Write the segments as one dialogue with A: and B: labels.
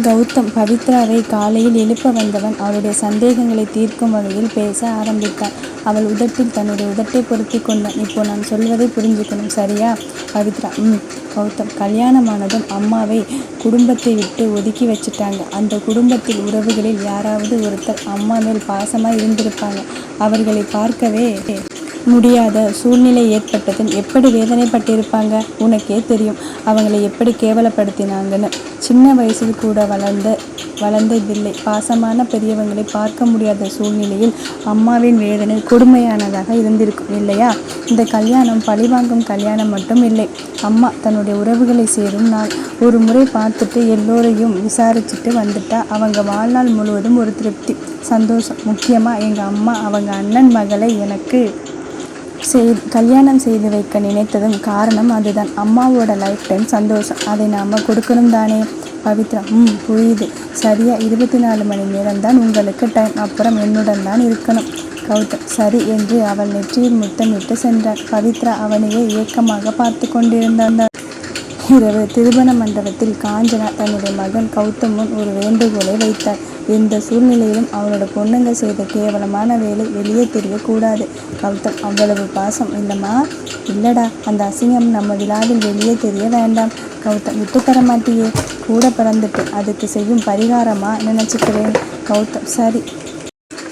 A: கௌதம் பவித்ராவை காலையில் எழுப்ப வந்தவன் அவளுடைய சந்தேகங்களை தீர்க்கும் வகையில் பேச ஆரம்பித்தான். அவள் உதட்டில் தன்னுடைய உதட்டை பொருத்தி கொண்டான். இப்போ நான் சொல்வதை புரிஞ்சுக்கணும், சரியா? பவித்ரா கௌதம் கல்யாணமானதும் அம்மாவை குடும்பத்தை விட்டு ஒதுக்கி வச்சுட்டாங்க. அந்த குடும்பத்தில் உறவுகளில் யாராவது ஒருத்தர் அம்மா மேல் பாசமாக இருந்திருப்பாங்க. அவர்களை பார்க்கவே முடியாத சூழ்நிலை ஏற்பட்டதும் எப்படி வேதனைப்பட்டிருப்பாங்க உனக்கே தெரியும். அவங்களை எப்படி கேவலப்படுத்தினாங்கன்னு. சின்ன வயசில் கூட வளர்ந்ததில்லை. பாசமான பெரியவங்களை பார்க்க முடியாத சூழ்நிலையில் அம்மாவின் வேதனை கொடுமையானதாக இருந்திருக்கும் இல்லையா? இந்த கல்யாணம் பழிவாங்கும் கல்யாணம் மட்டும் இல்லை. அம்மா தன்னுடைய உறவுகளை சேரும் நாள். ஒரு முறை பார்த்துட்டு எல்லோரையும் விசாரிச்சுட்டு வந்துட்டா அவங்க வாழ்நாள் முழுவதும் ஒரு திருப்தி, சந்தோஷம். முக்கியமாக எங்கள் அம்மா அவங்க அண்ணன் மகளை எனக்கு கல்யாணம் செய்து வைக்க நினைத்ததும் காரணம் அதுதான். அம்மாவோட லைஃப் டைம் சந்தோஷம். அதை நாம் கொடுக்கணும் தானே? பவித்ரா புரியுது. சரியாக 24 மணி நேரம்தான் உங்களுக்கு டைம். அப்புறம் என்னுடன் தான் இருக்கணும். கௌதம் சரி என்று அவள் நெற்றியில் முத்தமிட்டு சென்றார். பவித்ரா அவனையே ஏக்கமாக பார்த்து கொண்டிருந்தார். இரவு திருமண மண்டபத்தில் காஞ்சனா தன்னுடைய மகன் கௌதம் முன் ஒரு வேண்டுகோளை வைத்தார். எந்த சூழ்நிலையிலும் அவனோட பொண்ணுங்க செய்த கேவலமான வேலை வெளியே தெரியக்கூடாது. கௌதம் அவ்வளவு பாசம் இல்லைம்மா? இல்லடா, அந்த அசிங்கம் நம்ம விழாவில் வெளியே தெரிய வேண்டாம். கௌதம் விட்டு தர மாட்டியே? கூட பிறந்துட்டு அதுக்கு செய்யும் பரிகாரமாக நினச்சிக்கிறேன். கௌதம் சரி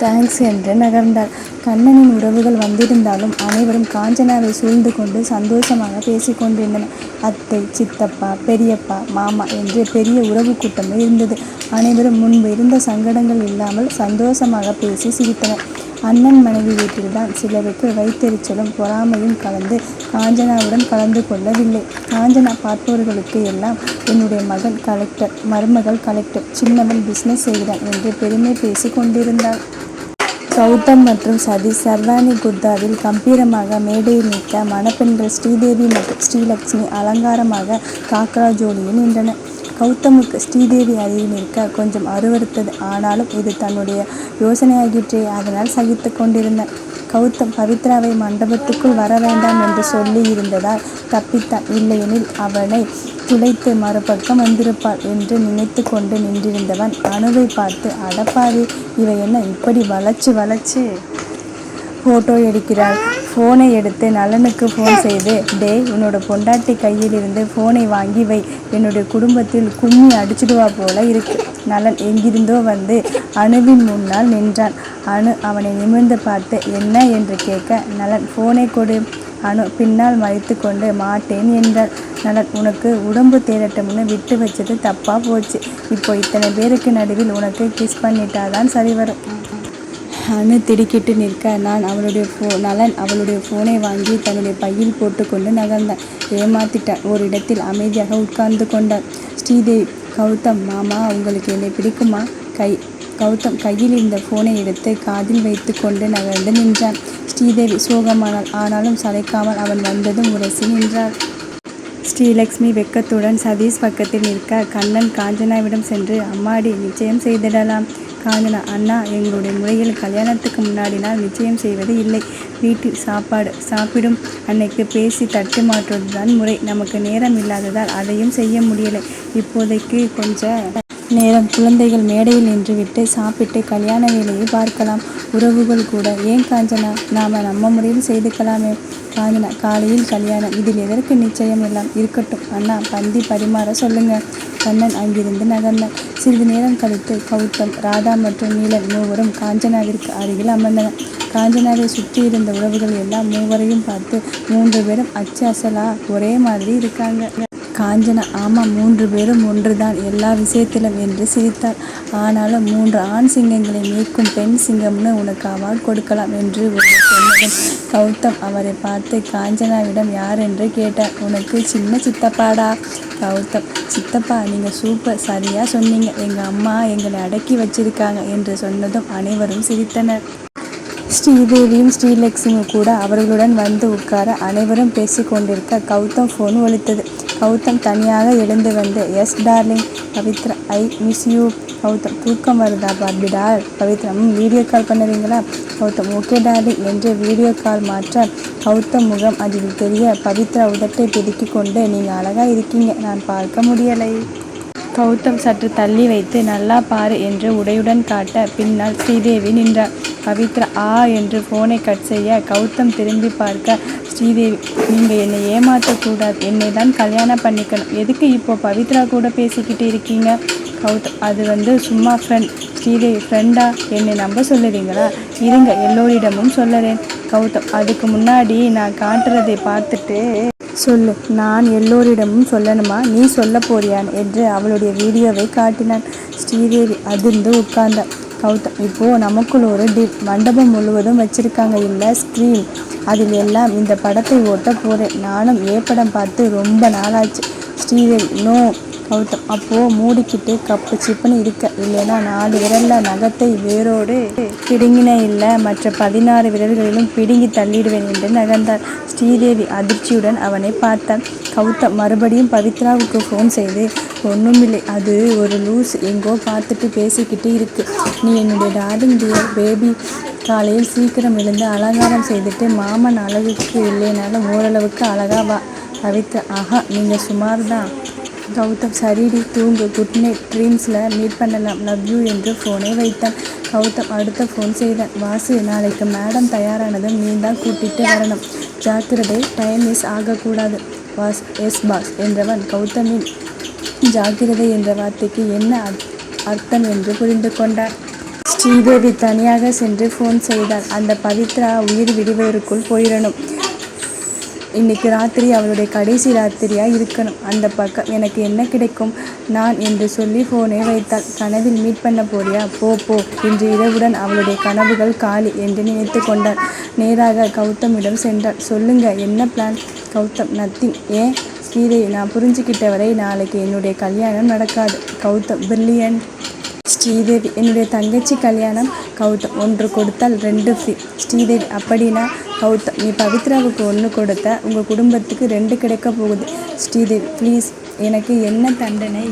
A: தேங்க்ஸ் என்று நகர்ந்தார். கண்ணனின் உறவுகள் வந்திருந்தாலும் அனைவரும் காஞ்சனாவை சூழ்ந்து கொண்டு சந்தோஷமாக பேசிக்கொண்டிருந்தனர். அத்தை, சித்தப்பா, பெரியப்பா, மாமா என்று பெரிய உறவு கூட்டமே இருந்தது. அனைவரும் முன்பு இருந்த சங்கடங்கள் இல்லாமல் சந்தோஷமாக பேசி சிரித்தனர். அண்ணன் மனைவி வீட்டில்தான் சிலருக்கு வைத்தெரிச்சலும் பொறாமையும் கலந்து காஞ்சனாவுடன் கலந்து கொள்ளவில்லை. காஞ்சனா பார்ப்பவர்களுக்கு எல்லாம் என்னுடைய மகன் கலெக்டர், மருமகள் கலெக்டர், சின்னவன் பிஸ்னஸ் செய்கிறான் என்று பெருமை பேசி கொண்டிருந்தாள். கௌதம் மற்றும் சதீஷ் சர்வாணி குர்தாவில் கம்பீரமாக மேடையில் நிற்க மணப்பெண்கள் ஸ்ரீதேவி மற்றும் ஸ்ரீலக்ஷ்மி அலங்காரமாக காக்ரா ஜோடியில் நின்றனர். கௌதமுக்கு ஸ்ரீதேவி அருகில் நிற்க கொஞ்சம் அருவருத்தது. ஆனாலும் இது தன்னுடைய யோசனையாகிற்றே, அதனால் சகித்து கொண்டிருந்தான். கௌதம் பவித்ராவை மண்டபத்துக்குள் வர வேண்டாம் என்று சொல்லி இருந்ததால் தப்பித்தான். இல்லையெனில் அவனை துளைத்து மறுபக்கம் வந்திருப்பாள் என்று நினைத்து கொண்டு நின்றிருந்தவன் அணுவை பார்த்து, அடப்பாவி, இவ என்ன இப்படி வளைச்சு ஃபோட்டோ எடுக்கிறாள்? ஃபோனை எடுத்து நலனுக்கு ஃபோன் செய்து, டே உன்னோட பொண்டாட்டி கையில் இருந்து ஃபோனை வாங்கி வை, என்னுடைய குடும்பத்தில் கும்மி அடிச்சிடுவா போல இருக்கு. நலன் எங்கிருந்தோ வந்து அணுவின் முன்னால் நின்றான். அணு அவனை நிமிர்ந்து பார்த்து என்ன என்று கேட்க, நலன் ஃபோனை கொடு. அணு பின்னால் மறைத்து கொண்டு மாட்டேன் என்றாள். நலன் உனக்கு உடம்பு தேரட்டும்னு விட்டு வச்சது தப்பாக போச்சு. இப்போ இத்தனை பேருக்கு நடுவில் உனக்கு கிஸ் பண்ணிட்டாதான் சரி வரும். அணு திடுக்கிட்டு நிற்க நலன் அவளுடைய ஃபோனை வாங்கி தன்னுடைய பையில் போட்டுக்கொண்டு நகர்ந்தான். ஏமாத்திட்டான். ஒரு இடத்தில் அமைதியாக உட்கார்ந்து கொண்டான். ஸ்ரீதேவி கௌதம் மாமா உங்களுக்கு என்னை பிடிக்குமா? கௌதம் கையில் இருந்த ஃபோனை எடுத்து காதில் வைத்து கொண்டு நகர்ந்து நின்றான். ஸ்ரீதேவி சோகமானாள். ஆனாலும் சளைக்காமல் அவன் வந்ததும் உரசி நின்றாள். ஸ்ரீலக்ஷ்மி வெக்கத்துடன் சதீஷ் பக்கத்தில் நிற்க கண்ணன் காஞ்சனாவிடம் சென்று, அம்மாடி நிச்சயம் செய்திடலாம். காஞ்சனா அண்ணா, எங்களுடைய முறையில் கல்யாணத்துக்கு முன்னாடி நாள் நிச்சயம் செய்வது இல்லை. வீட்டில் சாப்பிடும் அன்னைக்கு பேசி தட்டு மாற்றுவது தான் முறை. நமக்கு நேரம் இல்லாததால் அதையும் செய்ய முடியலை. இப்போதைக்கு கொஞ்சம் நேரம் குழந்தைகள் மேடையில் நின்றுவிட்டு சாப்பிட்டு கல்யாண வேலையை பார்க்கலாம். உறவுகள் கூட ஏன் காஞ்சனா, நாம் நம்ம முறையில் செய்துக்கலாமே. காஞ்சனா காலையில் கல்யாணம், இதில் எதற்கு நிச்சயம்? எல்லாம் இருக்கட்டும் அண்ணா, பந்தி பரிமாற சொல்லுங்க. கண்ணன் அங்கிருந்து நகர்ந்தான். சிறிது நேரம் கழித்து கௌதம், ராதா மற்றும் நீலன் மூவரும் காஞ்சனாவிற்கு அருகில் அமர்ந்தனர். காஞ்சனாவை சுற்றி இருந்த உறவுகள் எல்லாம் மூவரையும் பார்த்து 3 பேரும் அச்சு அசலா ஒரே மாதிரி இருக்காங்க. காஞ்சனா ஆமாம், 3 பேரும் ஒன்றுதான் எல்லா விஷயத்திலும் என்று சிரித்தார். ஆனாலும் 3 ஆண் சிங்கங்களை மீட்கும் பெண் சிங்கம்னு உனக்கு அவார்டு கொடுக்கலாம் என்று ஒருவர் சொன்னதும் கௌதம் அவரை பார்த்து காஞ்சனாவிடம் யார் என்று கேட்டார். உனக்கு சின்ன சித்தப்பாடா. கௌதம் சித்தப்பா, நீங்கள் சூப்பர், சரியாக சொன்னீங்க. எங்கள் அம்மா எங்களை அடக்கி வச்சிருக்காங்க என்று சொன்னதும் அனைவரும் சிரித்தனர். ஸ்ரீதேவியும் ஸ்ரீலக்ஷ்மியும் கூட அவர்களுடன் வந்து உட்கார அனைவரும் பேசி கொண்டிருக்க கௌதம் ஃபோன் ஒலித்தது. கௌதம் தனியாக எழுந்து வந்து, yes darling. Pavithra, I miss you. Gautham தூக்கம் வருதா பார்பிடா? பவித்ரா, வீடியோ கால் பண்ணுறீங்களா? கௌதம் ஓகே டார்லிங் என்று வீடியோ கால் மாற்ற கௌதம் முகம் அதில் தெரிய பவித்ரா உதட்டை பிதுக்கி கொண்டு, நீங்கள் அழகாக இருக்கீங்க, நான் பார்க்க முடியலை. கௌதம் சற்று தள்ளி வைத்து நல்லா பாரு என்று உடையுடன் காட்ட பின்னால் ஸ்ரீதேவி நின்றார். பவித்ரா ஆ என்று போனை கட் செய்ய கௌதம் திரும்பி பார்க்க, ஸ்ரீதேவி நீங்கள் என்னை ஏமாற்றக்கூடாது, என்னை தான் கல்யாணம் பண்ணிக்கணும், எதுக்கு இப்போ பவித்ரா கூட பேசிக்கிட்டு இருக்கீங்க? கௌதம் அது சும்மா ஃப்ரெண்ட். ஸ்ரீதேவி ஃப்ரெண்டா? என்னை நம்ப சொல்லுறீங்களா? இருங்க எல்லோரிடமும் சொல்லறேன். கௌதம் அதுக்கு முன்னாடி நான் காட்டுறதை பார்த்துட்டு சொல்லு. நான் எல்லோரிடமும் சொல்லணுமா? நீ சொல்ல போறியான் என்று அவளுடைய வீடியோவை காட்டினான். ஸ்ரீதேவி அதிர்ந்து உட்கார்ந்தார். கௌதம் இப்போது நமக்குள் ஒரு டீல். மண்டபம் முழுவதும் வச்சிருக்காங்க இல்லை ஸ்க்ரீன், அதில் எல்லாம் இந்த படத்தை ஓட்ட போகிறேன். நானும் படம் பார்த்து ரொம்ப நாளாச்சு. ஸ்ரீதேவி நோ. கௌதம் அப்போது மூடிக்கிட்டு கப்பு சிப்புன்னு இருக்க, இல்லைன்னா 4 விரலில் நகத்தை வேரோடு பிடுங்கின இல்லை, மற்ற 16 விரல்களிலும் பிடுங்கி தள்ளிடுவேன் என்று நகர்ந்தார். ஸ்ரீதேவி அதிர்ச்சியுடன் அவனை பார்த்தான். கௌதம் மறுபடியும் பவித்ராவுக்கு ஃபோன் செய்து, ஒன்றுமில்லை, அது ஒரு லூஸ் எங்கோ பார்த்துட்டு பேசிக்கிட்டு இருக்கு. நீ என்னுடைய டார்லிங் டியர் பேபி, காலையில் சீக்கிரம் எழுந்து அலங்காரம் செய்துட்டு மாமன் அழகுக்கு இல்லைனாலும் ஓரளவுக்கு அழகா வா. பவித்ரா ஆஹா நீங்கள் சுமார் தான். கௌதம் சரிடி தூங்கு, குட் நைட், ட்ரீம்ஸில் மீட் பண்ணலாம், லவ் யூ என்று ஃபோனை வைத்தான். கௌதம் அடுத்த ஃபோன் செய்தான். வாசு நாளைக்கு மேடம் தயாரானதும் நீ தான் கூட்டிகிட்டு வரணும், ஜாக்கிரதை, டைம் மிஸ் ஆகக்கூடாது. வாஸ் எஸ் பாஸ் என்றவன் கௌதமின் ஜாக்கிரதை என்ற வார்த்தைக்கு என்ன அர்த்தம் என்று புரிந்து கொண்டான். ஸ்ரீதேவி தனியாக சென்று ஃபோன் செய்தாள். அந்த பவித்ரா உயிர் விடுவதற்குள் போயிடணும். இன்னைக்கு ராத்திரி அவளுடைய கடைசி ராத்திரியாக இருக்கணும். அந்த பக்கம் எனக்கு என்ன கிடைக்கும் நான் என்று சொல்லி ஃபோனை வைத்தாள். கனவில் மீட் பண்ண போறியா? போ போ. இன்று இரவுடன் அவளுடைய கனவுகள் காலி என்று நினைத்து கொண்டாள். நேராக கௌதமிடம் சென்றாள். சொல்லுங்க என்ன பிளான்? கௌதம் நத்திங். ஏன்? ஸ்ரீதேவி நான் புரிஞ்சுக்கிட்ட வரை நாளைக்கு என்னுடைய கல்யாணம் நடக்காது. கௌதம் பிரில்லியன்ட். ஸ்ரீதேவி என்னுடைய தங்கச்சி கல்யாணம். கௌதம் 1 கொடுத்தால் 2 ஃப்ரீ. ஸ்ரீதேவி அப்படின்னா? கௌதம் நீ பவித்ராவுக்கு 1 கொடுத்த உங்கள் குடும்பத்துக்கு 2 கிடைக்க போகுது. ஸ்ரீதேவி ப்ளீஸ், எனக்கு என்ன தண்டனை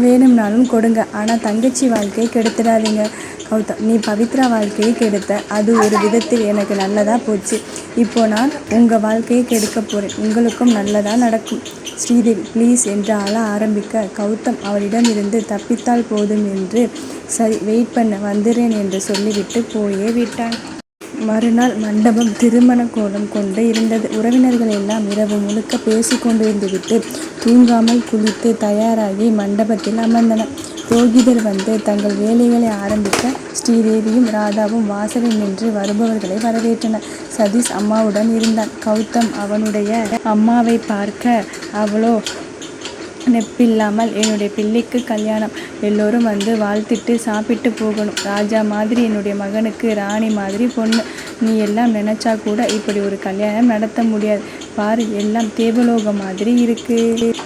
A: வேணும்னாலும் கொடுங்க, ஆனால் தங்கச்சி வாழ்க்கையை கெடுத்துடாதீங்க. கௌதம் நீ பவித்ரா வாழ்க்கையை கெடுத்த, அது ஒரு விதத்தில் எனக்கு நல்லதாக போச்சு. இப்போ நான் உங்கள் வாழ்க்கையை கெடுக்க போகிறேன், உங்களுக்கும் நல்லதாக நடக்கும். ஸ்ரீதேவி ப்ளீஸ் என்று அழ ஆரம்பிக்க, கௌதம் அவளிடமிருந்து தப்பித்தால் போதும் என்று சரி வெயிட் பண்ண வந்துடுறேன் என்று சொல்லிவிட்டு போயே விட்டான். மறுநாள் மண்டபம் திருமண கோலம் கொண்டு இருந்தது. உறவினர்கள் எல்லாம் இரவு முழுக்க பேசி கொண்டிருந்துவிட்டு தூங்காமல் குளித்து தயாராகி மண்டபத்தில் அமர்ந்தனர். புரோகிதர் வந்து தங்கள் வேலைகளை ஆரம்பிக்க ஸ்ரீதேவியும் ராதாவும் வாசலில் நின்று வருபவர்களை வரவேற்றனர். சதீஷ் அம்மாவுடன் இருந்தான். கௌதம் அவனுடைய அம்மாவை பார்க்க, அவளோ நெப்பில்லாமல் என்னுடைய பிள்ளைக்கு கல்யாணம், எல்லோரும் வந்து வாழ்த்திட்டு சாப்பிட்டு போகணும். ராஜா மாதிரி என்னுடைய மகனுக்கு ராணி மாதிரி பொண்ணு, நீ எல்லாம் நினச்சா கூட இப்படி ஒரு கல்யாணம் நடத்த முடியாது. பாரு எல்லாம் தேவலோகம் மாதிரி இருக்கு.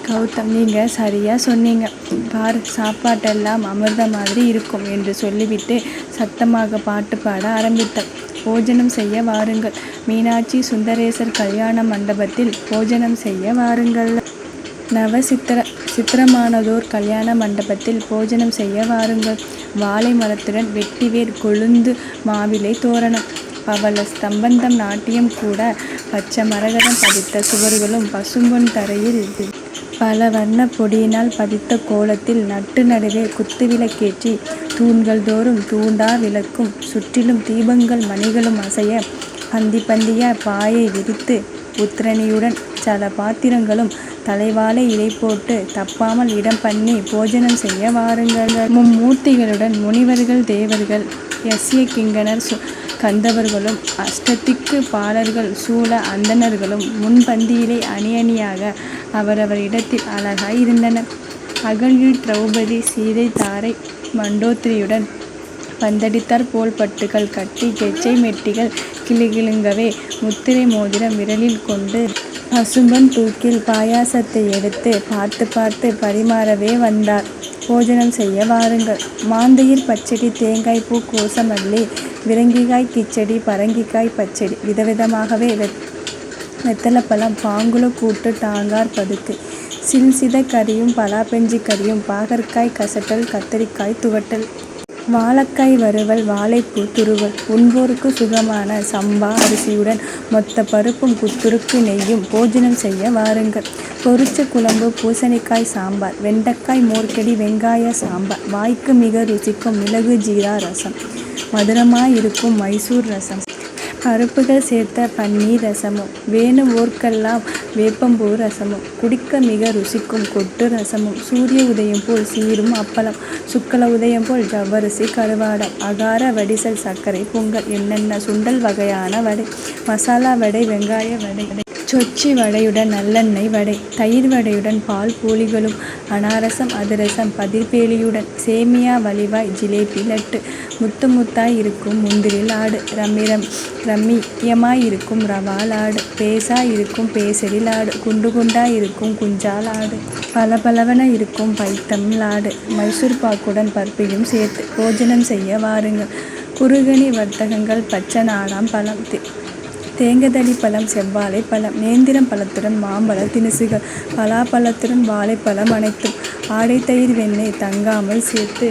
A: கௌதம் நீங்கள் சரியாக சொன்னீங்க. பாரு சாப்பாட்டெல்லாம் அமிர்த மாதிரி இருக்கும் என்று சொல்லிவிட்டு சத்தமாக பாட்டு பாட ஆரம்பித்தார். போஜனம் செய்ய வாருங்கள், மீனாட்சி சுந்தரேசர் கல்யாண மண்டபத்தில் போஜனம் செய்ய வாருங்கள். சித்திரமானதோர் கல்யாண மண்டபத்தில் போஜனம் செய்ய வாருங்கள். வாழை மரத்துடன் வெட்டிவேர் கொழுந்து மாவிலை தோரணம், பவள ஸ்தம்பந்தம் நாட்டியம் கூட, பச்சை மரகதம் பதித்த சுவர்களும் பசும்பொன் தரையில் பல வண்ண பொடியினால் பதித்த கோலத்தில் நட்டு நடுவே குத்துவிளக்கேற்றி தூண்கள் தோறும் தூண்டா விளக்கும், சுற்றிலும் தீபங்கள் மணிகளும் அசைய, பந்தி பந்திய பாயை விரித்து உத்திரணியுடன் சல பாத்திரங்களும் தலைவாழை இலை போட்டு தப்பாமல் இடம் பண்ணி போஜனம் செய்ய வாருங்கள். மும்மூர்த்திகளுடன் முனிவர்கள் தேவர்கள் யஸ்ய கிங்கணர் கந்தவர்களும் அஷ்டதிக்கு பாலர்கள் சூழ அந்தணர்களும் முன்பந்தியிலே அணியணியாக அவரவர் இடத்தில் அழகாய் இருந்தனர். அகல்யில் திரௌபதி சீதை தாரை மண்டோத்திரியுடன் பந்தடித்தார் போல் பட்டுகள் கட்டி கெச்சை மெட்டிகள் கிளுகிளுங்கவே முத்திரை மோதிரம் விரலில் கொண்டு பசும்பொன் தூக்கில் பாயாசத்தை எடுத்து பார்த்து பார்த்து பரிமாறவே வந்தார். போஜனம் செய்ய வாருங்கள். மாந்தையில் பச்சடி, தேங்காய் பூ, கோசமல்லி, விரங்கிக்காய் கிச்சடி, பரங்கிக்காய் பச்சடி, விதவிதமாகவே வெத்தலைப்பழம், பாங்குல கூட்டு, டாங்கார் பதுக்கு, சில்சித கறியும் பலாப்பெஞ்சி கறியும், பாகற்காய் கசட்டல், கத்தரிக்காய் துவட்டல், வாழைக்காய் வறுவல் வாழைப்பூ துருவல் உண்போருக்கு சுகமான சம்பா அரிசியுடன் மொத்த பருப்பும் குத்துருக்கு நெய்யும் போஜனம் செய்ய வாருங்கள். பொரிச்ச குழம்பு பூசணிக்காய் சாம்பார் வெண்டைக்காய் மோர்க்கடி வெங்காய சாம்பார் வாய்க்கு மிக ருசிக்கும் மிளகு ஜீரா ரசம் மதுரமாயிருக்கும் மைசூர் ரசம் பருப்புகள் சேர்த்த பன்னீர் ரசமும் வேணுவோர்க்கெல்லாம் வேப்பம்பூ ரசமும் குடிக்க மிக ருசிக்கும் கொட்டு ரசமும் சூரிய உதயம் போல் சீரும் அப்பளம் சுக்கல உதயம் போல் ஜவ்வரிசி கருவாடம் அகார வடிசல் சர்க்கரை பொங்கல் என்னென்ன சுண்டல் வகையான வடை மசாலா வடை வெங்காய வடை சொச்சி வடையுடன் நல்லெண்ணெய் வடை தயிர் வடையுடன் பால் போலிகளும் அனாரசம் அதிரசம் பதிர்பேலியுடன் சேமியா வலிவாய் ஜிலேபி லட்டு முத்து முத்தாய் இருக்கும் முந்திரி லாடு ரம்மியமாய் இருக்கும் ரவா லாடு பேசாய் இருக்கும் பேசரி லாடு குண்டு குண்டாய் இருக்கும் குஞ்சா லாடு பலபலவன இருக்கும் பைத்தம் லாடு மைசூர் பாக்குடன் பருப்பையும் சேர்த்து போஜனம் செய்ய வாருங்கள். குறுகணி வர்த்தகங்கள் பச்சை நாடாம் பழம் தேங்கதளி பழம் செவ்வாழை பழம் நேந்திரம் பழத்துடன் மாம்பழ தினுசுகள் பலாப்பழத்துடன் வாழைப்பழம் அனைத்தும் ஆடை தயிர் வெண்ணெய் தங்காமல் சேர்த்து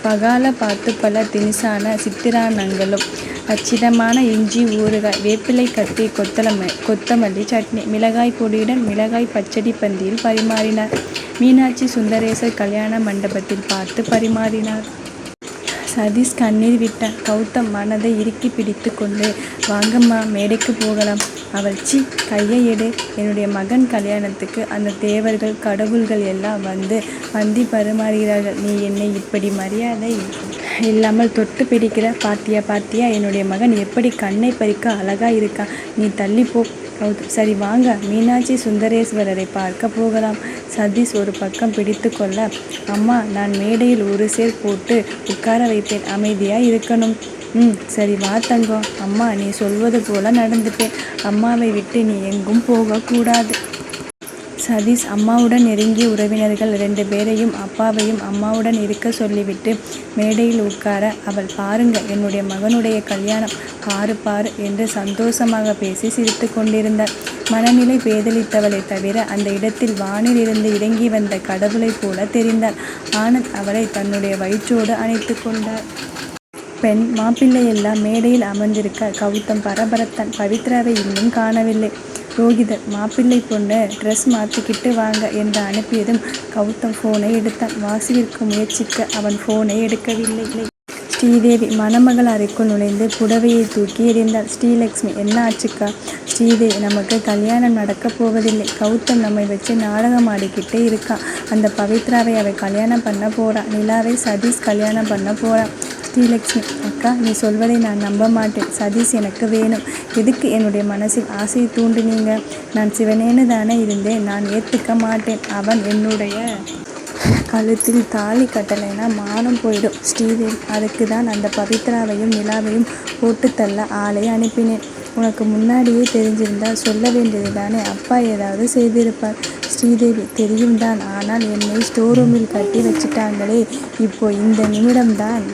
A: பகால பாத்து பல தினுசான சித்திரானங்களும் அச்சிதமான இஞ்சி ஊறுகாய் வேப்பிலை கத்தி கொத்தமல்லி சட்னி மிளகாய் பொடியுடன் மிளகாய் பச்சடி பந்தியில் பரிமாறினார். மீனாட்சி சுந்தரேசர் கல்யாண மண்டபத்தில் பார்த்து பரிமாறினார். சதீஷ் கண்ணீர் விட்டான். கௌதம் மனதை இறுக்கி பிடித்து கொண்டு வாங்கம்மா மேடைக்கு போகலாம். அவள் கையை எடு. என்னுடைய மகன் கல்யாணத்துக்கு அந்த தேவர்கள் கடவுள்கள் எல்லாம் வந்து பந்தி பரிமாறுகிறார்கள். நீ என்னை இப்படி மரியாதை இல்லாமல் தொட்டு பிடிக்கிற பாத்தியா என்னுடைய மகன் எப்படி கண்ணை பறிக்க அழகா இருக்கான். நீ தள்ளிப்போ. சரி வாங்க மீனாட்சி சுந்தரேஸ்வரரை பார்க்க போகலாம். சதீஷ் ஒரு பக்கம் பிடித்து கொள்ள அம்மா நான் மேடையில் ஒரு சேர் போட்டு உட்கார வைப்பேன் அமைதியாக இருக்கணும். சரி வா தங்கம். அம்மா நீ சொல்வது போல நடந்துப்பேன். அம்மாவை விட்டு நீ எங்கும் போகக்கூடாது. சதீஷ் அம்மாவுடன் நெருங்கிய உறவினர்கள் 2 பேரையும் அப்பாவையும் அம்மாவுடன் இருக்க சொல்லிவிட்டு மேடையில் உட்கார அவள் பாருங்க என்னுடைய மகனுடைய கல்யாணம் பாரு என்று சந்தோஷமாக பேசி சிரித்து கொண்டிருந்தார். மனநிலை பேதலித்தவளை தவிர அந்த இடத்தில் வானில் இருந்து இறங்கி வந்த கடவுளைப் போல தெரிந்தார். ஆனந்த் அவளை தன்னுடைய வயிற்றோடு அணைத்து கொண்டார். பெண் மாப்பிள்ளையெல்லாம் மேடையில் அமர்ந்திருக்க கௌதம் பரபரத்தான். பவித்ராவை இன்னும் காணவில்லை. ரோகிதர் மாப்பிள்ளை பொண்ணு ட்ரெஸ் மாற்றிக்கிட்டு வாங்க என்று அனுப்பியதும் கௌதம் ஃபோனை எடுத்தான். வாசுவிற்கு முயற்சிக்க அவன் ஃபோனை எடுக்கவில்லை. ஸ்ரீதேவி மணமகள் அறைக்குள் நுழைந்து புடவையை தூக்கி எறிந்தாள். ஸ்ரீலக்ஷ்மி என்ன ஆச்சுக்கா? ஸ்ரீதேவி நமக்கு கல்யாணம் நடக்கப் போவதில்லை. கௌதம் நம்மை வச்சு நாடகம் ஆடிக்கிட்டே இருக்கான். அந்த பவித்ராவை அவள் கல்யாணம் பண்ண போறான். நிலாவை சதீஷ் கல்யாணம் பண்ண போறான். ஸ்ரீலக்ஷ்மி அக்கா நீ சொல்வதை நான் நம்ப மாட்டேன். சதீஷ் எனக்கு வேணும். எதுக்கு என்னுடைய மனசில் ஆசையை தூண்டினீங்க? நான் சிவனேன்னு தானே இருந்தேன். நான் ஏற்றுக்க மாட்டேன். அவன் என்னுடைய கழுத்தில் தாலி கட்டலைன்னா மானம் போயிடும். ஸ்ரீதேவி அதுக்கு தான் அந்த பவித்ராவையும் நிலாவையும் போட்டு தள்ள ஆளை அனுப்பினேன். உனக்கு முன்னாடியே தெரிஞ்சிருந்தால் சொல்ல வேண்டியது தானே. அப்பா ஏதாவது செய்திருப்பார். ஸ்ரீதேவி தெரியும் தான். ஆனால் என்னை ஸ்டோர் ரூமில் கட்டி வச்சிட்டாங்களே. இப்போ இந்த நிமிடம்தான்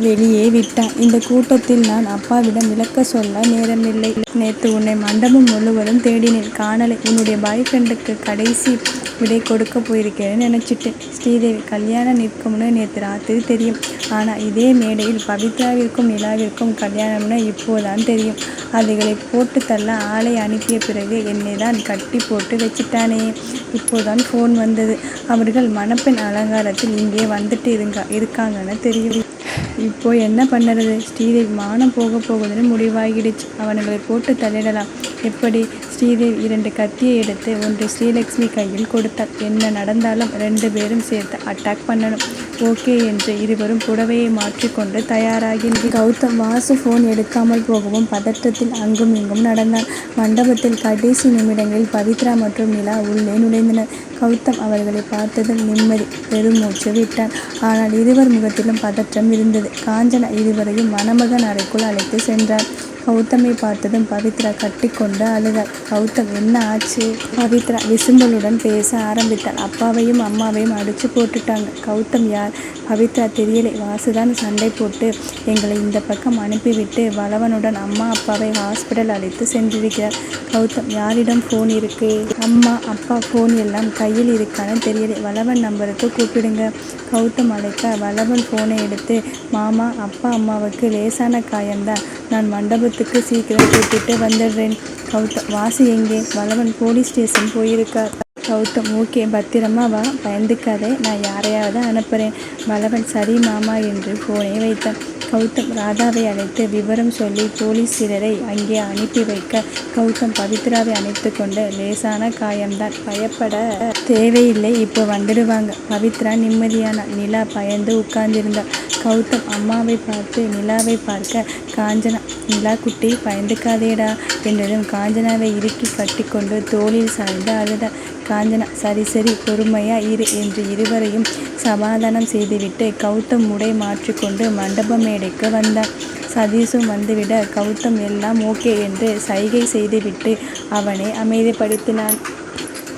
A: வெளியே விட்டான். இந்த கூட்டத்தில் நான் அப்பாவிடம் விளக்க சொல்ல நேரமில்லை. நேற்று உன்னை மண்டபம் முழுவதும் தேடினேன், காணலை. உன்னுடைய பாய் ஃப்ரெண்டுக்கு கடைசி விடை கொடுக்க போயிருக்கேன்னு நினச்சிட்டேன். ஸ்ரீதேவி கல்யாணம் நிற்கும்னு நேற்று ராத்திரி தெரியும். ஆனால் இதே மேடையில் பவித்ராவிற்கும் நிலாவிற்கும் கல்யாணம்னு இப்போதான் தெரியும். அதுகளை போட்டு தள்ள ஆளை அனுப்பிய பிறகு என்னை தான் கட்டி போட்டு வச்சிட்டானே. இப்போதான் ஃபோன் வந்தது. அவர்கள் மணப்பெண் அலங்காரத்தில் இங்கே வந்துட்டு இருக்காங்கன்னு தெரியும். இப்போ என்ன பண்ணுறது? ஸ்ரீதேவி மானம் போகுதுன்னு முடிவாகிடுச்சு. அவனுங்களை போட்டு தள்ளிடலாம். எப்படி? ஸ்ரீதேவி 2 கத்தியை எடுத்து ஒன்று ஸ்ரீலக்ஷ்மி கையில் கொடுத்தாள். என்ன நடந்தாலும் 2 பேரும் சேர்த்து அட்டாக் பண்ணணும். ஓகே என்று இருவரும் புடவையை மாற்றிக்கொண்டு தயாராகின்ற கௌதம் வாசு ஃபோன் எடுக்காமல் போகவும் பதற்றத்தில் அங்கும் இங்கும் நடந்தான். மண்டபத்தில் கடைசி நிமிடங்களில் பவித்ரா மற்றும் நிலா உள்ளே நுழைந்தனர். கௌதம் அவர்களை பார்த்ததும் நிம்மதி பெருமூச்சு விட்டான். ஆனால் இருவர் முகத்திலும் பதற்றம் இருந்தது. காஞ்சனா இருவரையும் மணமகன் அறைக்குள் அழைத்து சென்றார். கௌதமை பார்த்ததும் பவித்ரா கட்டிக்கொண்டு அழுதாள். கௌதம், என்ன ஆச்சு? பவித்ரா விசும்பலுடன் பேச ஆரம்பித்தாள். அப்பாவையும் அம்மாவையும் அடிச்சு போட்டுட்டாங்க. கௌதம், யார்? பவித்ரா, தெரியலை. வாசுதான் சண்டை போட்டு எங்களை இந்த பக்கம் அனுப்பிவிட்டு வளவனுடன் அம்மா அப்பாவை ஹாஸ்பிட்டல் அழைத்து சென்றிருக்கிறார். கௌதம், யாரிடம் ஃபோன் இருக்கு? அம்மா அப்பா ஃபோன் எல்லாம் கையில் இருக்கான்னு தெரியலை. வளவன் நம்பருக்கு கூப்பிடுங்க. கௌதம் அழைக்க வளவன் ஃபோனை எடுத்து, மாமா, அப்பா அம்மாவுக்கு லேசான காயம்தான். நான் மண்டபத்துக்கு சீக்கிரம் கூட்டிட்டு வந்துடுறேன். கௌதம், வாசு எங்கே? வளவன் போலீஸ் ஸ்டேஷன் போயிருக்கார். கௌதம், ஓகே, பத்திரமா வா, பயந்துக்காதே, நான் யாரையாவது அனுப்புகிறேன். வளவன் சரி மாமா என்று ஃபோனை வைத்தான். கௌதம் ராதாவை அழைத்து விவரம் சொல்லி போலீஸ் சிலரை அங்கே அனுப்பி வைக்க கௌதம் பவித்ராவை அணைத்து கொண்டு, லேசான காயம்தான், பயப்பட தேவையில்லை, இப்போ வந்துடுவாங்க. பவித்ரா நிம்மதியான. நிலா பயந்து உட்கார்ந்திருந்தாள். கௌதம் அம்மாவை பார்த்து நிலாவை பார்க்க, காஞ்சனா, நிலா குட்டி, பயந்துக்காதேடா என்றதும் காஞ்சனாவை இறுக்கி கட்டி கொண்டு தோளில் சாய்ந்து அழுதாள். காஞ்சனா, சரி சரி, பொறுமையா இரு என்று இருவரையும் சமாதானம் செய்துவிட்டு கௌதம் உடை மாற்றிக்கொண்டு மண்டப மேடைக்கு வந்தான். சதீஷும் வந்துவிட கௌதம் எல்லாம் ஓகே என்று சைகை செய்துவிட்டு அவனை அமைதிப்படுத்தினான்.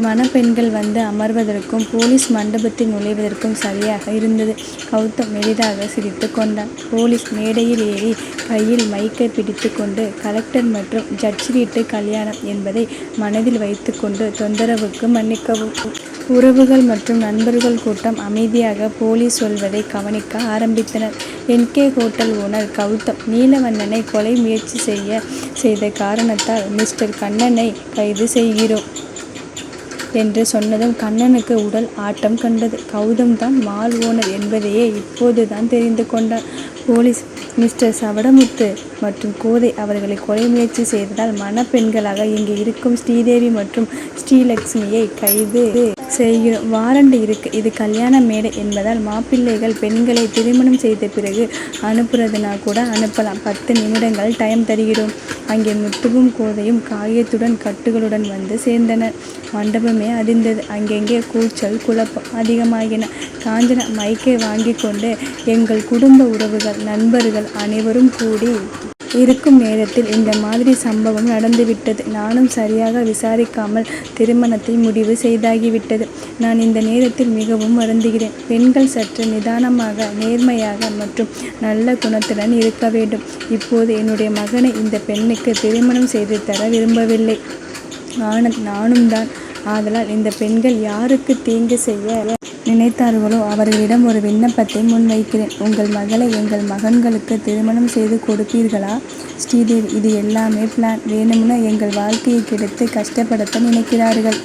A: மணப்பெண்கள் வந்து அமர்வதற்கும் போலீஸ் மண்டபத்தில் நுழைவதற்கும் சரியாக இருந்தது. கௌதம் மெலிதாக சிரித்து கொண்டான். போலீஸ் மேடையில் ஏறி கையில் மைக்கை பிடித்து கொண்டு, கலெக்டர் மற்றும் ஜட்ஜ் வீட்டு கல்யாணம் என்பதை மனதில் வைத்து கொண்டு, தொந்தரவுக்கு மன்னிக்கவும். உறவுகள் மற்றும் நண்பர்கள் கூட்டம் அமைதியாக போலீஸ் சொல்வதை கவனிக்க ஆரம்பித்தனர். என்கே ஹோட்டல் ஓனர் கௌதம், நீலவண்ணனை கொலை முயற்சி செய்த காரணத்தால் மிஸ்டர் கண்ணனை கைது செய்கிறோம் என்று சொன்னதும் கண்ணனுக்கு உடல் ஆட்டம் கண்டது. கௌதம் தான் மால் ஓனர் என்பதையே இப்போதுதான் தெரிந்து கொண்டார். போலீஸ், மிஸ்டர் சவடமுத்து மற்றும் கோதை அவர்களை கொலை முயற்சி செய்ததால் மணப்பெண்களாக இங்கே இருக்கும் ஸ்ரீதேவி மற்றும் ஸ்ரீலக்ஷ்மியை கைது செய்கிறோம். வாரண்ட் இருக்கு. இது கல்யாண மேடை என்பதால் மாப்பிள்ளைகள் பெண்களை திருமணம் செய்த பிறகு அனுப்புறதுனா கூட அனுப்பலாம். 10 நிமிடங்கள் டைம் தருகிறோம். அங்கே முத்துவும் கோதையும் காயத்துடன் கட்டுகளுடன் வந்து சேர்ந்தனர். மண்டபமே அதிர்ந்தது. அங்கெங்கே கூச்சல் குழப்பம் அதிகமாகின. காஞ்சனா மைக்கை வாங்கி கொண்டு, எங்கள் குடும்ப உறவுகள், நண்பர்கள் அனைவரும் கூடி இருக்கும் நேரத்தில் இந்த மாதிரி சம்பவம் நடந்துவிட்டது. நானும் சரியாக விசாரிக்காமல் திருமணத்தை முடிவு செய்தாகிவிட்டது. நான் இந்த நேரத்தில் மிகவும் வருந்துகிறேன். பெண்கள் சற்று நிதானமாக, நேர்மையாக மற்றும் நல்ல குணத்துடன் இருக்க வேண்டும். இப்போது என்னுடைய மகனை இந்த பெண்ணுக்கு திருமணம் செய்து தர விரும்பவில்லை. ஆனந்த், நானும் தான். ஆதலால் இந்த பெண்கள் யாருக்கு தீங்கு செய்ய நினைத்தார்களோ அவர்களிடம் ஒரு விண்ணப்பத்தை முன்வைக்கிறேன். உங்கள் மகளை எங்கள் மகன்களுக்கு திருமணம் செய்து கொடுப்பீர்களா? ஸ்ரீதேவி, இது எல்லாமே பிளான். வேணும்னு எங்கள் வாழ்க்கையை கெடுத்து கஷ்டப்படுத்த நினைக்கிறார்கள்.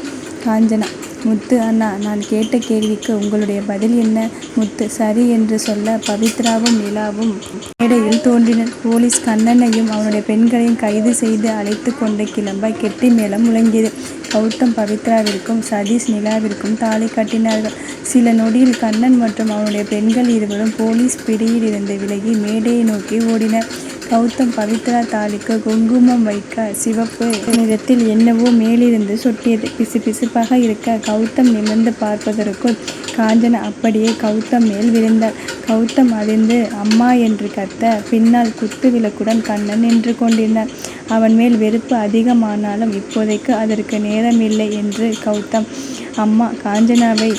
A: காஞ்சனா, முத்து அண்ணா, நான் கேட்ட கேள்விக்கு உங்களுடைய பதில் என்ன? முத்து சரி என்று சொல்ல பவித்ராவும் நிலாவும் மேடையில் தோன்றினர். போலீஸ் கண்ணனையும் அவனுடைய பெண்களையும் கைது செய்து அழைத்து கொண்டு கிளம்ப கெட்டி மேளம் முழங்கியது. கௌதம் பவித்ராவிற்கும் சதீஷ் நிலாவிற்கும் தாலி கட்டினார்கள். சில நொடியில் கண்ணன் மற்றும் அவனுடைய பெண்கள் இருவரும் போலீஸ் பிடியில் இருந்து விலகி மேடையை நோக்கி ஓடினர். கௌதம் பவித்ரா தாலிக்கு குங்குமம் வைக்க சிவப்பு நிறத்தில் என்னவோ மேலிருந்து சொட்டியது. பிசுபிசுப்பாக இருக்க கௌதம் நிமிர்ந்து பார்ப்பதற்குள் காஞ்சனா அப்படியே கௌதம் மேல் விழுந்தாள். கௌதம் அதிர்ந்து அம்மா என்று கத்த பின்னால் குத்து விளக்குடன் கண்ணன் நின்று கொண்டிருந்தான். அவன் மேல் வெறுப்பு அதிகமானாலும் இப்போதைக்கு அதற்கு நேரமில்லை என்று கௌதம் அம்மா காஞ்சனாவை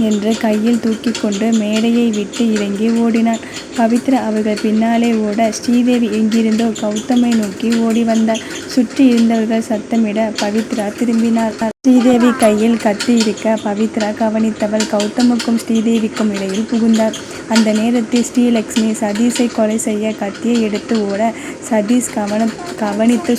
A: என்று கையில் தூக்கி கொண்டு மேடையை விட்டு இறங்கி ஓடினான். பவித்ரா அவர்கள் பின்னாலே ஓட ஸ்ரீதேவி எங்கிருந்தோ கௌதமை நோக்கி ஓடி வந்தாள். சுற்றி இருந்தவர்கள் சத்தமிட பவித்ரா திரும்பினார். ஸ்ரீதேவி கையில் கத்தி இருக்க பவித்ரா கவனித்தவள் கௌதமுக்கும் ஸ்ரீதேவிக்கும் இடையில் புகுந்தார். அந்த நேரத்தில் ஸ்ரீலக்ஷ்மி சதீஷை கொலை செய்ய கத்தியை எடுத்து ஓட சதீஷ் கவனித்து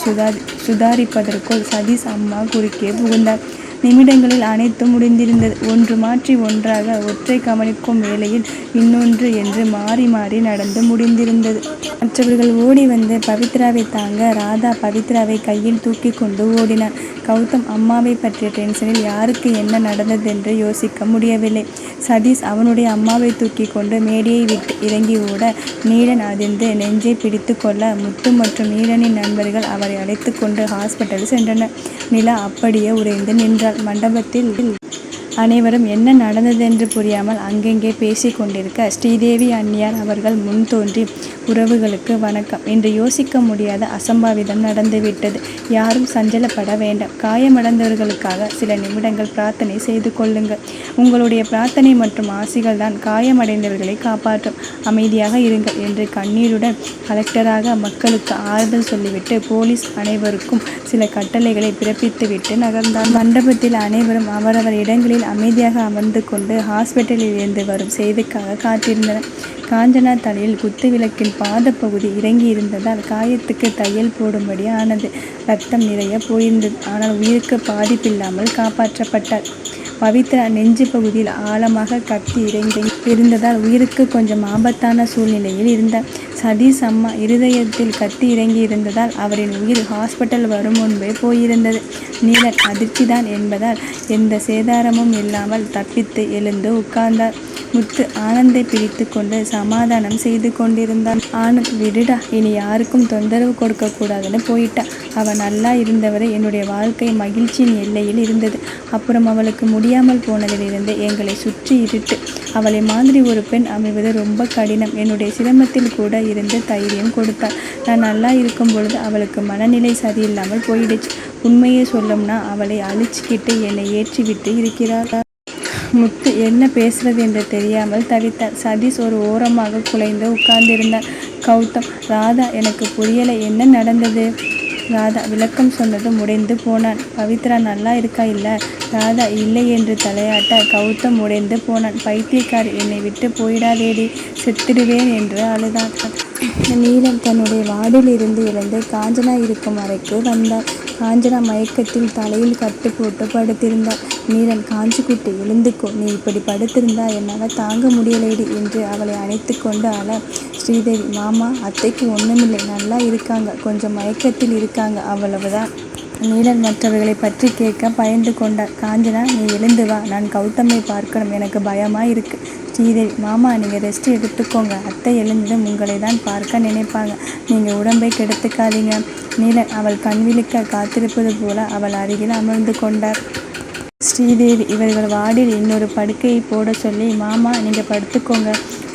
A: சுதாரிப்பதற்குள் சதீஷ் அம்மா குறுக்கே புகுந்தார். நிமிடங்களில் அனைத்தும் முடிந்திருந்தது. ஒன்று மாற்றி ஒன்றாக ஒற்றை கவனிக்கும் வேளையில் இன்னொன்று என்று மாறி மாறி நடந்து முடிந்திருந்தது. மற்றவர்கள் ஓடி வந்து பவித்ராவை தாங்க ராதா பவித்ராவை கையில் தூக்கி கொண்டு ஓடினார். கௌதம் அம்மாவை பற்றிய டென்ஷனில் யாருக்கு என்ன நடந்ததென்று யோசிக்க முடியவில்லை. சதீஷ் அவனுடைய அம்மாவை தூக்கி கொண்டு மேடையை விட்டு இறங்கி ஓட நீலன் அதிர்ந்து நெஞ்சை பிடித்து கொள்ள முத்து மற்றும் நீலனின் நண்பர்கள் அவரை அழைத்து கொண்டு ஹாஸ்பிட்டல் சென்றனர். நிலா அப்படியே உறைந்து நின்றாள். மண்டபத்தில் அனைவரும் என்ன நடந்ததென்று புரியாமல் அங்கெங்கே பேசி கொண்டிருக்க ஸ்ரீதேவி அண்ணியார் அவர்கள் முன் தோன்றி, உறவுகளுக்கு வணக்கம். இன்று யோசிக்க முடியாத அசம்பாவிதம் நடந்துவிட்டது. யாரும் சஞ்சலப்பட வேண்டாம். காயமடைந்தவர்களுக்காக சில நிமிடங்கள் பிரார்த்தனை செய்து கொள்ளுங்கள். உங்களுடைய பிரார்த்தனை மற்றும் ஆசிகள் தான் காயமடைந்தவர்களை காப்பாற்றும். அமைதியாக இருங்கள் என்று கண்ணீருடன் கலெக்டராக மக்களுக்கு ஆறுதல் சொல்லிவிட்டு போலீஸ் அனைவருக்கும் சில கட்டளைகளை பிறப்பித்துவிட்டு நகர்ந்தார். மண்டபத்தில் அனைவரும் அவரவர் இடங்களில் அமைதியாக அமர்ந்து கொண்டு ஹாஸ்பிட்டலில் இருந்து வரும் செய்திக்காக காத்திருந்தனர். காஞ்சனா தலையில் குத்துவிளக்கின் பாத பகுதி இறங்கி இருந்ததால் காயத்துக்கு தையல் போடும்படி ஆனது. ரத்தம் நிறைய போயிருந்தது. ஆனால் உயிருக்கு பாதிப்பில்லாமல் காப்பாற்றப்பட்டார். பவித்ரா நெஞ்சு பகுதியில் ஆழமாக கத்தி இறங்கி இருந்ததால் உயிருக்கு கொஞ்சம் ஆபத்தான சூழ்நிலையில் இருந்தார். சதீஷ் அம்மா இருதயத்தில் கத்தி இறங்கி இருந்ததால் அவரின் உயிர் ஹாஸ்பிட்டல் வரும் முன்பே போயிருந்தது. நீலன் அதிர்ச்சிதான் என்பதால் எந்த சேதாரமும் இல்லாமல் தப்பித்து எழுந்து உட்கார்ந்தார். முத்து ஆனந்தை பிடித்து கொண்டு சமாதானம் செய்து கொண்டிருந்தான். ஆனந்த், விடுடா, இனி யாருக்கும் தொந்தரவு கொடுக்க கூடாதுன்னு போயிட்டா. அவள் நல்லா இருந்தவரை என்னுடைய வாழ்க்கை மகிழ்ச்சியின் எல்லையில் இருந்தது. அப்புறம் அவளுக்கு முடியாமல் போனதிலிருந்து எங்களை சுற்றி இருட்டு. அவளை மாதிரி ஒரு பெண் அமைவது ரொம்ப கடினம். என்னுடைய சிரமத்தில் கூட இருந்து தைரியம் கொடுத்தாள். நான் நல்லா இருக்கும் பொழுது அவளுக்கு மனநிலை சரியில்லாமல் போயிடுச்சு. உண்மையை சொல்லும்னா அவளை அழிச்சிக்கிட்டு என்னை ஏற்றிவிட்டு இருக்கிறாள். முத்து என்ன பேசுறது என்று தெரியாமல் தவித்தார். சதீஷ் ஒரு ஓரமாக குலைந்து உட்கார்ந்திருந்தார். கௌதம், ராதா, எனக்கு புரியலை, என்ன நடந்தது? ராதா விளக்கம் சொன்னது உடைந்து போனான். பவித்ரா நல்லா இருக்கா? இல்லை. ராதா இல்லை என்று தலையாட்ட கௌதம் உடைந்து போனான். பைத்தியக்காரி, என்னை விட்டு போயிடாதேடி, செத்துடுவேன் என்று அழுதான். நீலன் தன்னுடைய வார்டில் இருந்து எழுந்து காஞ்சனா இருக்கும் அறைக்கு வந்தார். காஞ்சனா மயக்கத்தில் தலையில் கட்டு போட்டு படுத்திருந்தார். நீலன், காஞ்சிக்குட்டி எழுந்துக்கோ, நீ இப்படி படுத்திருந்தா என்னால் தாங்க முடியலைடி என்று அவளை அணைத்து கொண்டு அழ, ஸ்ரீதேவி, மாமா, அத்தைக்கு ஒன்றுமில்லை, நல்லா இருக்காங்க, கொஞ்சம் மயக்கத்தில் இருக்காங்க, அவ்வளவுதான். நீலன் மற்றவர்களை பற்றி கேட்க பயந்து கொண்டார். காஞ்சனா, நீ எழுந்து வா, நான் கௌதமை பார்க்கணும், எனக்கு பயமாக இருக்கு. ஸ்ரீதேவி, மாமா, நீங்கள் ரெஸ்ட் எடுத்துக்கோங்க, அத்தை எழுந்ததும் உங்களை தான் பார்க்க நினைப்பாங்க, நீங்கள் உடம்பை கெடுத்துக்காதீங்க. நீலன் அவள் கண்விழிக்க காத்திருப்பது போல அவள் அருகில் அமர்ந்து கொண்டார். ஸ்ரீதேவி, இவர்கள் வார்டில் இன்னொரு படுக்கையை போட சொல்லி, மாமா நீங்கள் படுத்துக்கோங்க.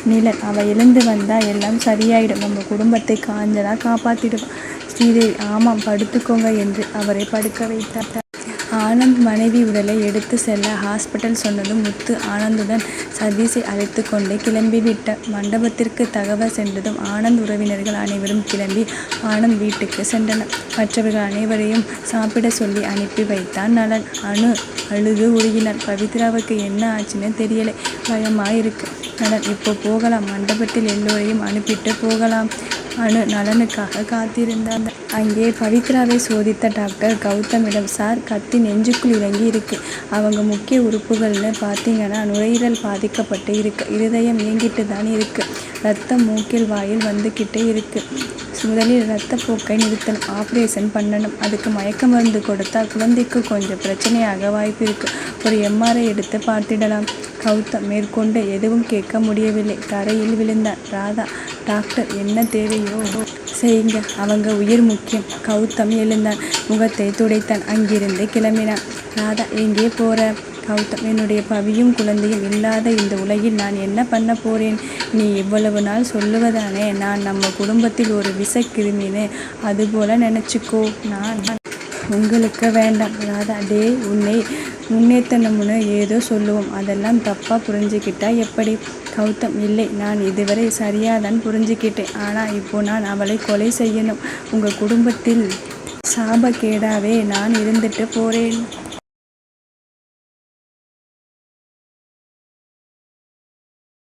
A: நீலன், அவள் எழுந்து வந்தால் எல்லாம் சரியாயிடும், நம்ம குடும்பத்தை காஞ்சனா காப்பாற்றிடுவான். ஸ்ரீதேவி, ஆமாம், படுத்துக்கோங்க என்று அவரை படுக்க வைத்தார். ஆனந்த் மனைவி உடலை எடுத்து செல்ல ஹாஸ்பிட்டல் சொன்னதும் முத்து ஆனந்துடன் சதீஷை அழைத்து கொண்டு கிளம்பிவிட்டார். மண்டபத்திற்கு தகவல் சென்றதும் ஆனந்த் உறவினர்கள் அனைவரும் கிளம்பி ஆனந்த் வீட்டுக்கு சென்றனர். மற்றவர்கள் அனைவரையும் சாப்பிட சொல்லி அனுப்பி வைத்தான் நலன். அனு அழுது உருகினார். பவித்ராவுக்கு என்ன ஆச்சுன்னு தெரியலை, பயமாயிருக்கு. நலன், இப்போ போகலாம், மண்டபத்தில் எல்லோரையும் அனுப்பிட்டு போகலாம். அனு நலனுக்காக காத்திருந்தார். அங்கே பவித்ராவை சோதித்த டாக்டர் கௌதமிடம், சார், கத்தி நெஞ்சுக்குள் இறங்கி இருக்கு, அவங்க முக்கிய உறுப்புகள்னு பார்த்தீங்கன்னா நுரையீரல் பாதிக்கப்பட்டு இருக்கு, இருதயம் இயங்கிட்டு தான் இருக்கு, ரத்தம் மூக்கில் வாயில் வந்துக்கிட்டே இருக்கு, முதலில் இரத்தப்போக்கை நிறுத்தணும், ஆப்ரேஷன் பண்ணணும், அதுக்கு மயக்க மருந்து கொடுத்தா குழந்தைக்கு கொஞ்சம் பிரச்சனையாக வாய்ப்பு இருக்கு, ஒரு எம்ஆர்ஐ எடுத்து பார்த்திடலாம். கௌதம் மேற்கொண்டு எதுவும் கேட்க முடியவில்லை, தரையில் விழுந்தார். ராதா, டாக்டர் என்ன தேவையோ செய்யுங்க, அவங்க உயிர் முக்கியம். கௌதம் எழுந்தான், முகத்தை துடைத்தான், அங்கிருந்து கிளம்பினான். ராதா, எங்கே போற? கௌதம், என்னுடைய பவியும் குழந்தையும் இல்லாத இந்த உலகில் நான் என்ன பண்ண போறேன்? நீ இவ்வளவு நாள் சொல்லுவதானே நான் நம்ம குடும்பத்தில் ஒரு விஷக்கிருமின்னு, அதுபோல நினச்சிக்கோ. நான் உங்களுக்கு வேண்டாம். ராதா, டே, உன்னை முன்னேத்தனம்னு ஏதோ சொல்லுவோம், அதெல்லாம் தப்பாக புரிஞ்சுக்கிட்டா எப்படி? கௌதம், இல்லை, நான் இதுவரை சரியாக தான் புரிஞ்சுக்கிட்டேன், ஆனால் இப்போ நான் அவளை கொலை செய்யணும். உங்கள் குடும்பத்தில் சாபக்கேடாவே நான் இருந்துட்டு போகிறேன்.